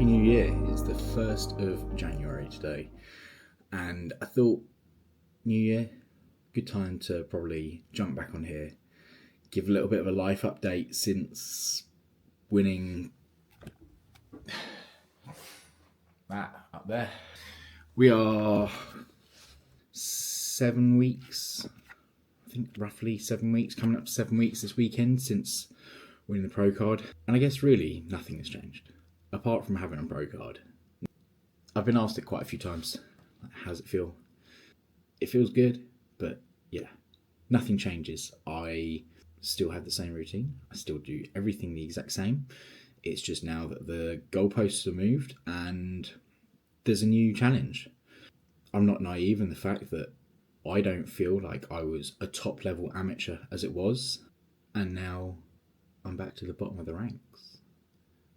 Happy New Year. It's the 1st of January today, and I thought, New Year, good time to probably jump back on here, give a little bit of a life update since winning that up there. We are 7 weeks, I think roughly 7 weeks, coming up to 7 weeks this weekend since winning the pro card, and I guess really nothing has changed apart from having a pro card. I've been asked it quite a few times, how does it feel? It feels good, but yeah, nothing changes. I still have the same routine, I still do everything the exact same. It's just now that the goalposts are moved and there's a new challenge. I'm not naive in the fact that I don't feel like I was a top level amateur as it was, and now I'm back to the bottom of the ranks.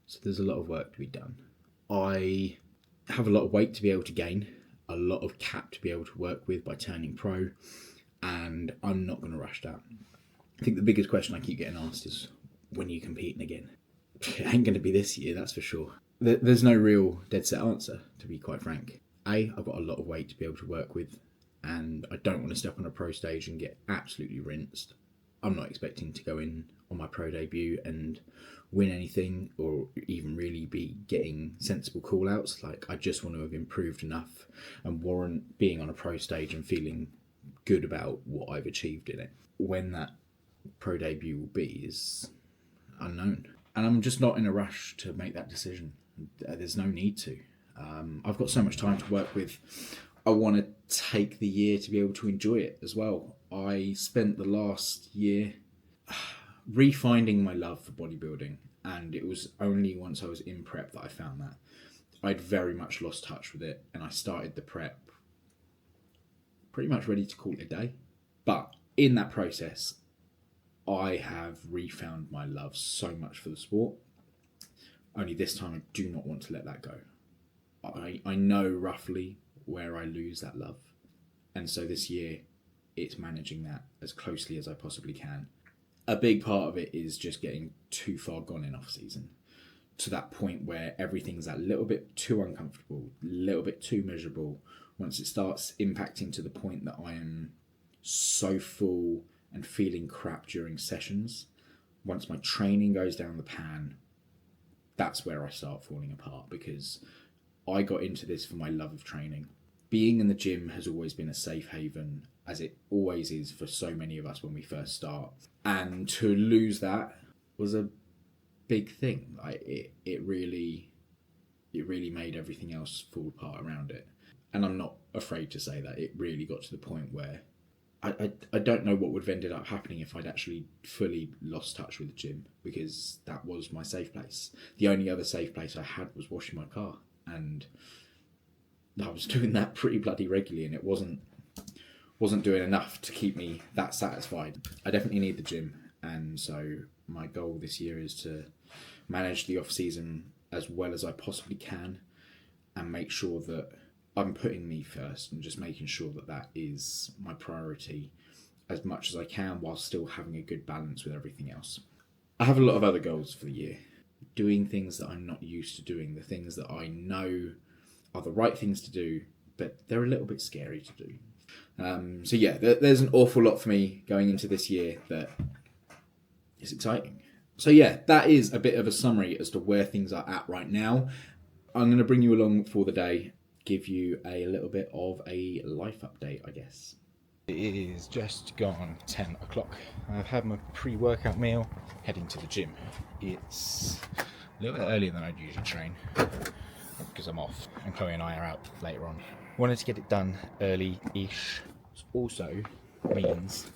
So there's a lot of work to be done. I have a lot of weight to be able to gain, a lot of cap to be able to work with by turning pro, and I'm not going to rush that. I think the biggest question I keep getting asked is, when are you competing again? It ain't going to be this year, that's for sure. There's no real dead set answer, to be quite frank. I've got a lot of weight to be able to work with, and I don't want to step on a pro stage and get absolutely rinsed. I'm not expecting to go in on my pro debut and win anything, or even really be getting sensible call outs. Like, I just want to have improved enough and warrant being on a pro stage and feeling good about what I've achieved in it. When that pro debut will be is unknown, and I'm just not in a rush to make that decision. There's no need to. I've got so much time to work with. I want to take the year to be able to enjoy it as well. I spent the last year refinding my love for bodybuilding, and it was only once I was in prep that I found that. I'd very much lost touch with it, and I started the prep pretty much ready to call it a day. But in that process, I have refound my love so much for the sport. Only this time I do not want to let that go. I know roughly where I lose that love, and so this year it's managing that as closely as I possibly can. A big part of it is just getting too far gone in off season, to that point where everything's a little bit too uncomfortable, a little bit too measurable. Once it starts impacting to the point that I am so full and feeling crap during sessions, once my training goes down the pan, that's where I start falling apart, because I got into this for my love of training. Being in the gym has always been a safe haven, as it always is for so many of us when we first start. And to lose that was a big thing. It really made everything else fall apart around it. And I'm not afraid to say that it really got to the point where I don't know what would have ended up happening if I'd actually fully lost touch with the gym, because that was my safe place. The only other safe place I had was washing my car, and I was doing that pretty bloody regularly, and it wasn't doing enough to keep me that satisfied. I definitely need the gym, and so my goal this year is to manage the off season as well as I possibly can, and make sure that I'm putting me first and just making sure that that is my priority as much as I can, while still having a good balance with everything else. I have a lot of other goals for the year. Doing things that I'm not used to doing, the things that I know are the right things to do, but they're a little bit scary to do. So yeah, there's an awful lot for me going into this year that is exciting. So yeah, that is a bit of a summary as to where things are at right now. I'm going to bring you along for the day, give you a little bit of a life update, I guess. It is just gone 10 o'clock. I've had my pre-workout meal, heading to the gym. It's a little bit earlier than I'd usually train, because I'm off, and Chloe and I are out later on. Wanted to get it done early-ish. It also means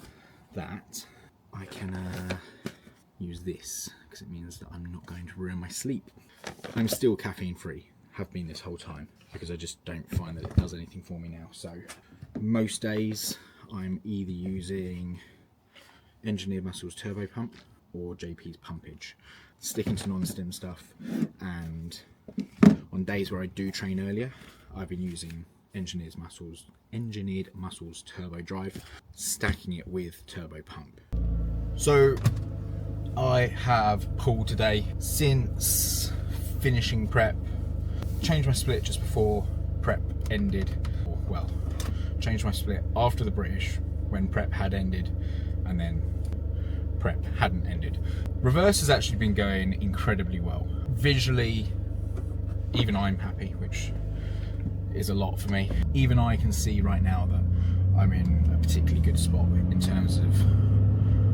that I can use this, because it means that I'm not going to ruin my sleep. I'm still caffeine-free, have been this whole time, because I just don't find that it does anything for me now. So most days I'm either using Engineered Muscles Turbo Pump or JP's Pumpage, sticking to non-stim stuff. And on days where I do train earlier, I've been using Engineered Muscles Turbo Drive, stacking it with Turbo Pump. So I have pulled today since finishing prep changed my split just before prep ended. Well, changed my split after the British when prep had ended, and then prep hadn't ended. Reverse has actually been going incredibly well. Visually, even I'm happy, which is a lot for me. Even I can see right now that I'm in a particularly good spot in terms of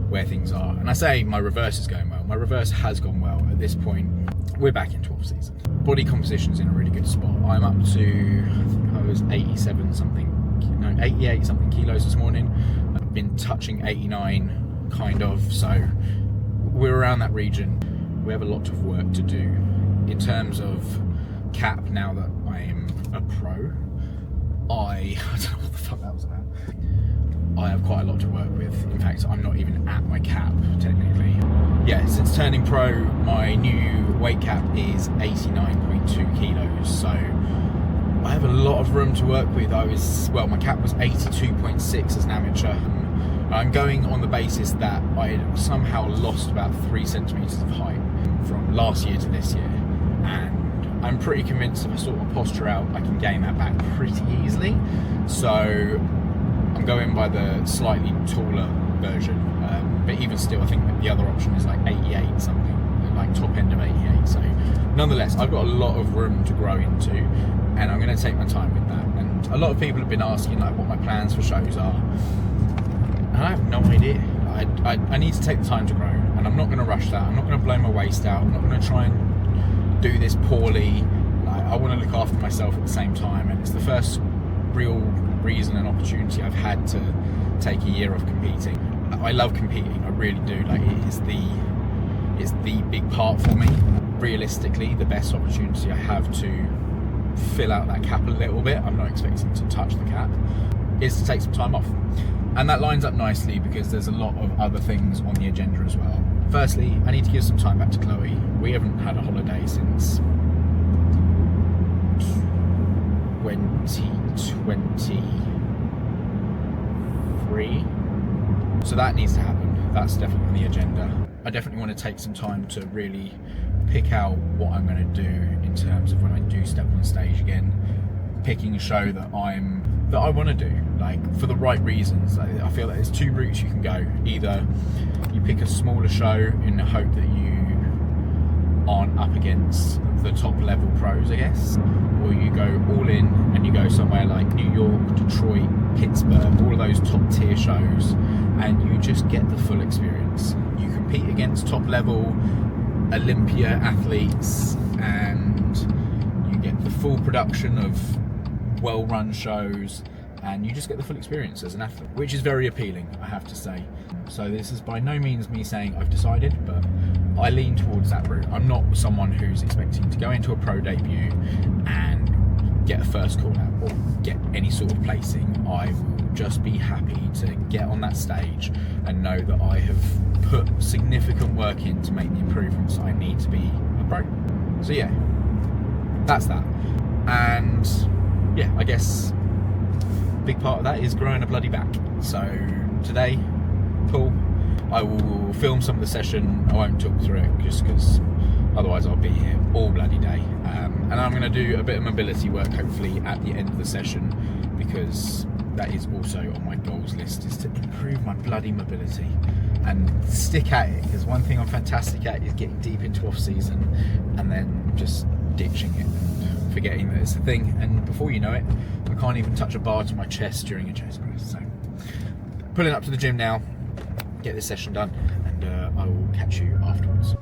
where things are. And I say my reverse is going well. My reverse has gone well. At this point, we're back into off season. Body composition's in a really good spot. I'm up to, I think I was 87 something, no, 88 something kilos this morning. I've been touching 89 kind of, so we're around that region. We have a lot of work to do in terms of cap now that I'm a pro. I don't know what the fuck that was about. I have quite a lot to work with. In fact, I'm not even at my cap, technically. Yeah, since turning pro, my new weight cap is 89.2 kilos, so I have a lot of room to work with. My cap was 82.6 as an amateur. I'm going on the basis that I somehow lost about 3 centimeters of height from last year to this year, and I'm pretty convinced if I sort of posture out, I can gain that back pretty easily. So I'm going by the slightly taller version, but even still, I think that the other option is like 88 something, like top end of 88. So nonetheless, I've got a lot of room to grow into, and I'm going to take my time with that. And a lot of people have been asking like what my plans for shows are, and I have no idea. I need to take the time to grow, and I'm not going to rush that. I'm not going to blow my waist out. I'm not going to try and do this poorly. Like, I want to look after myself at the same time, and it's the first real reason and opportunity I've had to take a year off competing. I love competing, I really do. Like, it's the big part for me. Realistically, the best opportunity I have to fill out that cap a little bit, I'm not expecting to touch the cap, is to take some time off. And that lines up nicely because there's a lot of other things on the agenda as well. Firstly, I need to give some time back to Chloe. We haven't had a holiday since 2023. So that needs to happen. That's definitely on the agenda. I definitely want to take some time to really pick out what I'm going to do in terms of when I do step on stage again, picking a show that I want to do, like, for the right reasons. I feel that there's 2 routes you can go. Either you pick a smaller show in the hope that you aren't up against the top level pros, I guess, or you go all in and you go somewhere like New York, Detroit, Pittsburgh, all of those top tier shows, and you just get the full experience. You compete against top level Olympia athletes, and you get the full production of well-run shows, and you just get the full experience as an athlete, which is very appealing, I have to say. So this is by no means me saying I've decided, but I lean towards that route. I'm not someone who's expecting to go into a pro debut and get a first call out or get any sort of placing. I will just be happy to get on that stage and know that I have put significant work in to make the improvements I need to be a pro. So yeah, that's that. And yeah, I guess a big part of that is growing a bloody back. So today, cool, I will film some of the session. I won't talk through it just because otherwise I'll be here all bloody day. And I'm going to do a bit of mobility work hopefully at the end of the session, because that is also on my goals list, is to improve my bloody mobility and stick at it, because one thing I'm fantastic at is getting deep into off season and then just ditching it and forgetting that it's a thing, and before you know it I can't even touch a bar to my chest during a chest press. So pulling up to the gym now, get this session done, and I will catch you afterwards.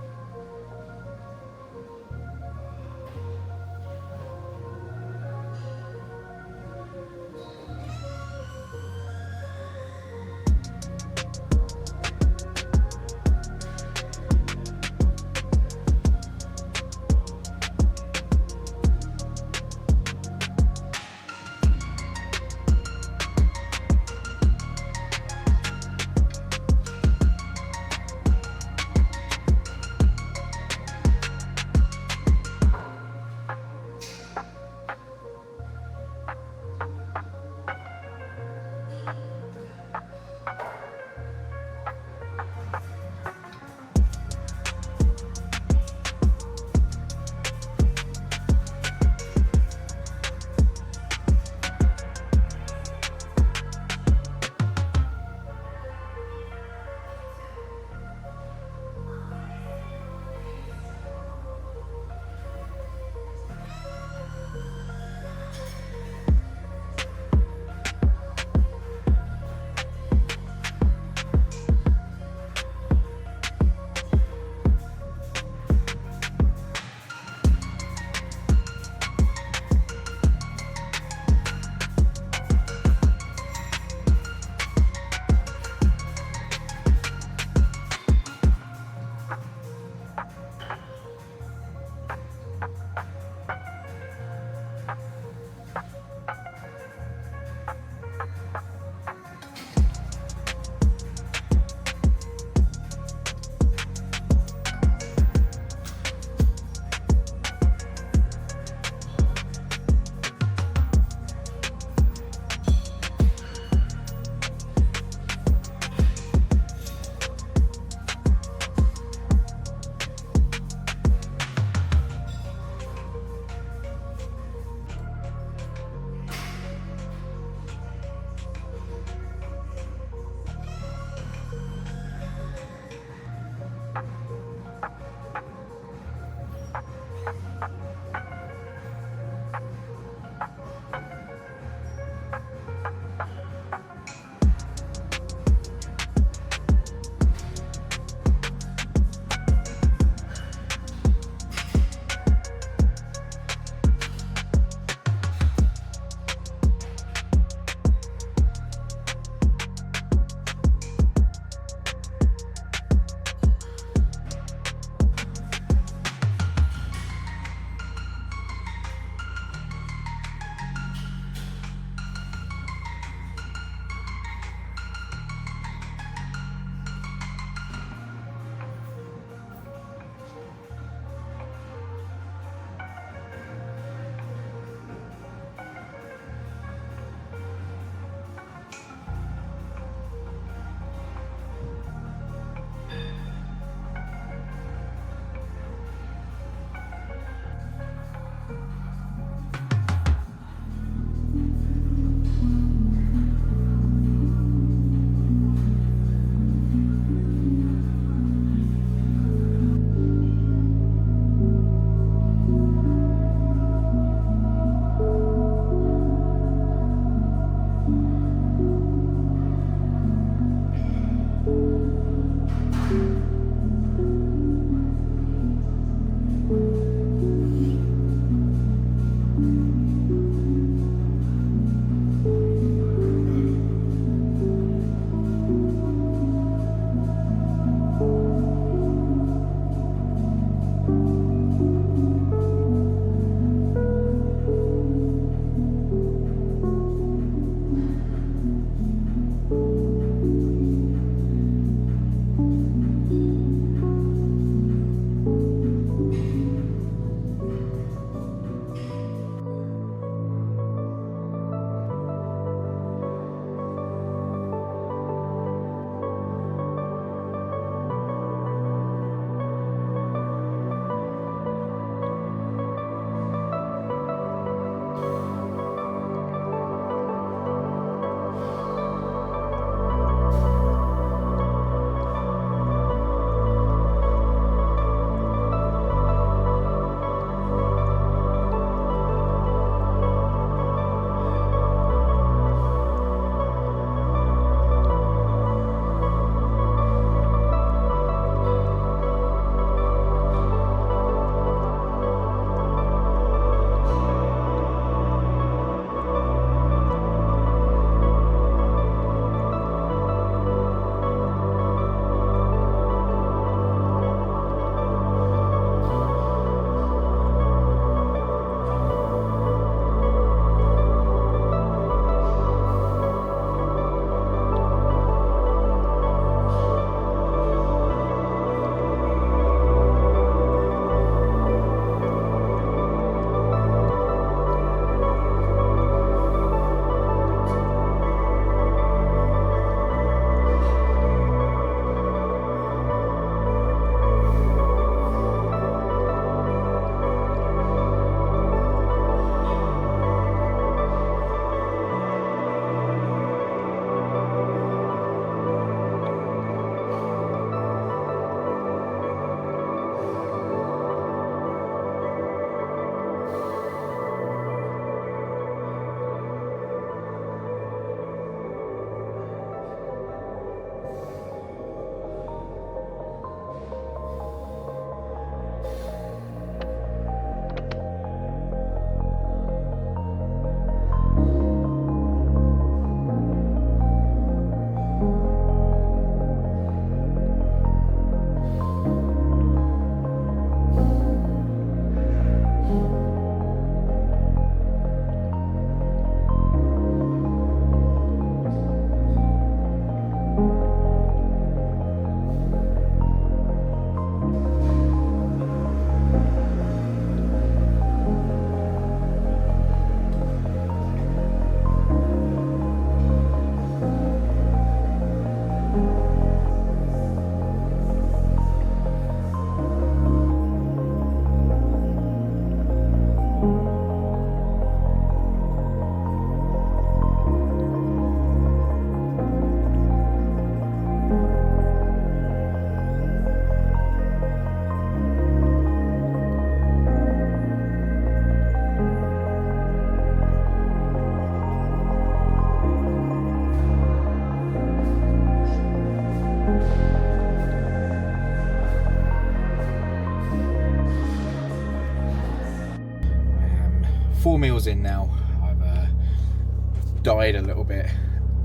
4 meals in now. I've died a little bit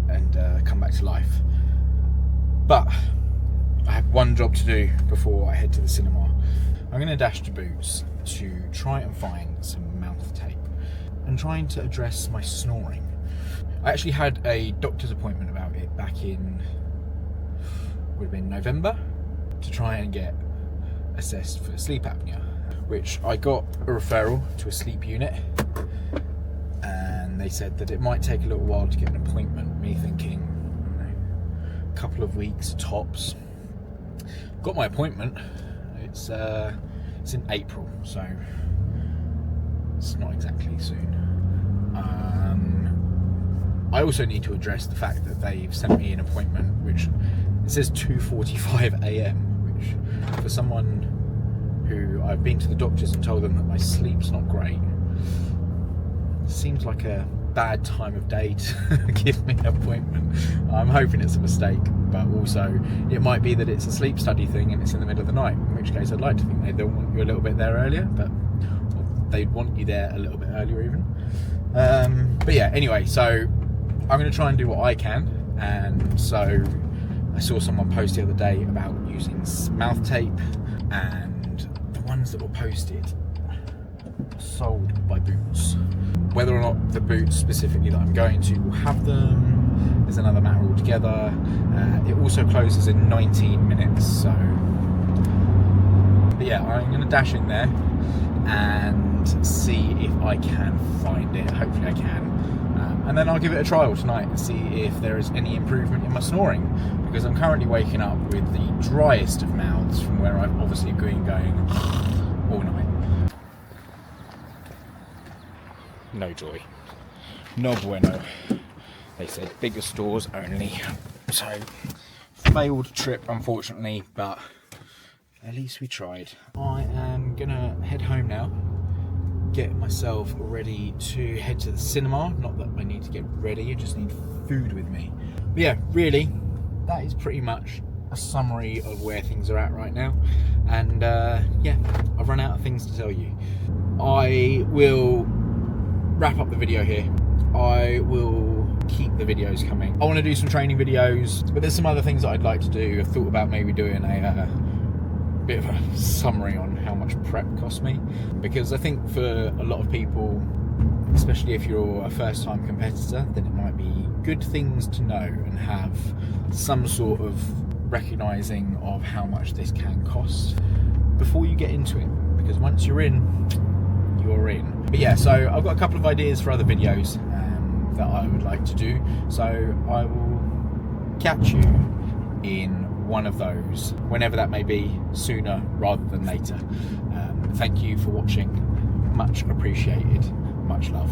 and come back to life. But I have one job to do before I head to the cinema. I'm going to dash to Boots to try and find some mouth tape and trying to address my snoring. I actually had a doctor's appointment about it back in, would have been November, to try and get assessed for sleep apnea, which I got a referral to a sleep unit, and they said that it might take a little while to get an appointment. Me thinking, a couple of weeks tops. Got my appointment. It's in April, so it's not exactly soon. I also need to address the fact that they've sent me an appointment which it says 2:45 a.m, which for someone who I've been to the doctors and told them that my sleep's not great, seems like a bad time of day to give me an appointment. I'm hoping it's a mistake, but also it might be that it's a sleep study thing and it's in the middle of the night, in which case I'd like to think they'll want you a little bit there earlier, but they'd want you there a little bit earlier even. But yeah, anyway, so I'm going to try and do what I can, and so I saw someone post the other day about using mouth tape, and the ones that were posted sold by Boots. Whether or not the Boots specifically that I'm going to will have them is another matter altogether. It also closes in 19 minutes, so but yeah, I'm going to dash in there and see if I can find it. Hopefully I can. And then I'll give it a trial tonight and see if there is any improvement in my snoring, because I'm currently waking up with the driest of mouths from where I've obviously been going all night. No joy. No bueno. They said bigger stores only. So, failed trip unfortunately, but at least we tried. I am gonna head home now, get myself ready to head to the cinema. Not that I need to get ready, I just need food with me. But yeah, really, that is pretty much a summary of where things are at right now. And yeah, I've run out of things to tell you. I will wrap up the video here. I will keep the videos coming. I want to do some training videos, but there's some other things that I'd like to do. I've thought about maybe doing a bit of a summary on how much prep cost me, because I think for a lot of people, especially if you're a first-time competitor, then it might be good things to know and have some sort of recognising of how much this can cost before you get into it, because once you're in, you're in. But yeah, so I've got a couple of ideas for other videos that I would like to do, so I will catch you in one of those, whenever that may be, sooner rather than later. Thank you for watching, much appreciated, much love.